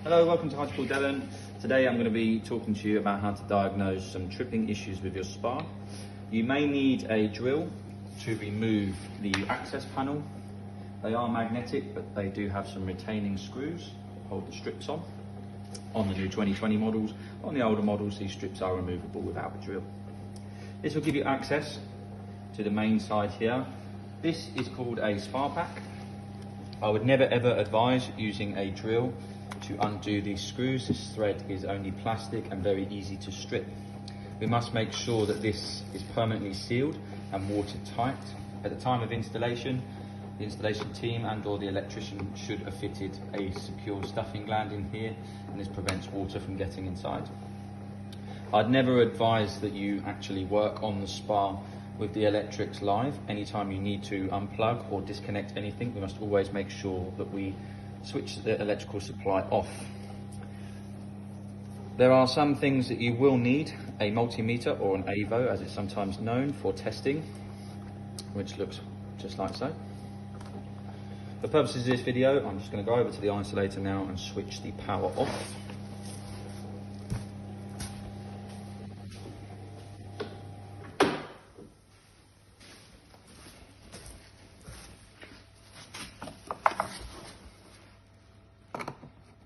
Hello, welcome to Hydropool Devon. Today I'm going to be talking to you about how to diagnose some tripping issues with your spa. You may need a drill to remove the access panel. They are magnetic, but they do have some retaining screws that hold the strips on. On the new 2020 models, on the older models, these strips are removable without a drill. This will give you access to the main side here. This is called a spa pack. I would never ever advise using a drill to undo these screws. This thread is only plastic and very easy to strip. We must make sure that this is permanently sealed and watertight. At the time of installation, the installation team and or the electrician should have fitted a secure stuffing gland in here, and this prevents water from getting inside. I'd never advise that you actually work on the spa with the electrics live. Anytime you need to unplug or disconnect anything, we must always make sure that we switch the electrical supply off. There are some things that you will need: a multimeter, or an AVO as it's sometimes known, for testing, which looks just like so. For the purposes of this video, I'm just going to go over to the isolator now and switch the power off.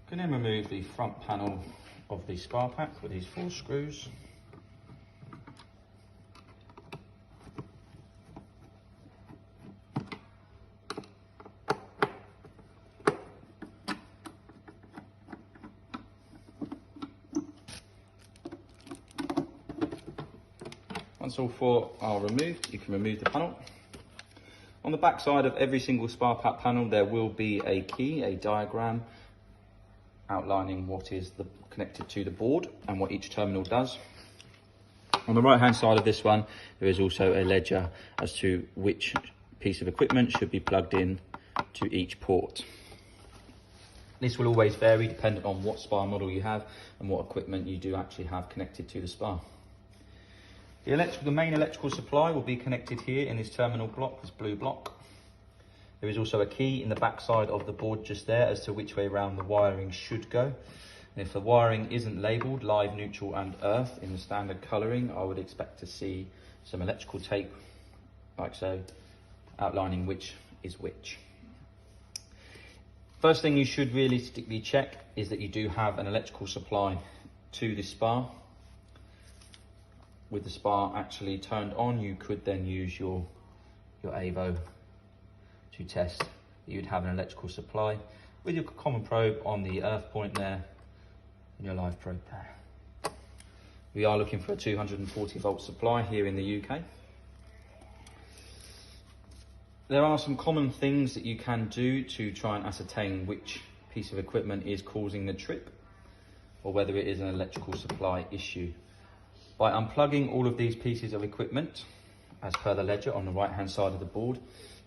You can then remove the front panel of the spa pack with these 4 screws. Once all 4 are removed, you can remove the panel. On the back side of every single spa pack panel, there will be a key, a diagram, outlining what is connected to the board and what each terminal does. On the right hand side of this one, there is also a ledger as to which piece of equipment should be plugged in to each port. This will always vary depending on what spa model you have and what equipment you do actually have connected to the spa. The main electrical supply will be connected here in this terminal block, this blue block. There is also a key in the back side of the board just there as to which way around the wiring should go. And if the wiring isn't labelled live, neutral and earth in the standard colouring, I would expect to see some electrical tape like so, outlining which is which. First thing you should realistically check is that you do have an electrical supply to the spa. With the spa actually turned on, you could then use your AVO to test that you'd have an electrical supply with your common probe on the earth point there and your live probe there. We are looking for a 240 volt supply here in the UK. There are some common things that you can do to try and ascertain which piece of equipment is causing the trip or whether it is an electrical supply issue. By unplugging all of these pieces of equipment, as per the ledger on the right hand side of the board,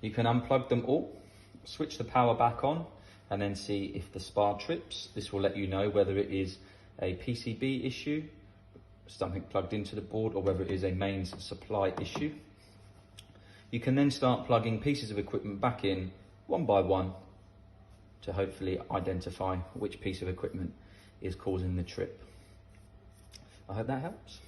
you can unplug them all, switch the power back on, and then see if the spa trips. This will let you know whether it is a PCB issue, something plugged into the board, or whether it is a mains supply issue. You can then start plugging pieces of equipment back in one by one to hopefully identify which piece of equipment is causing the trip. I hope that helps.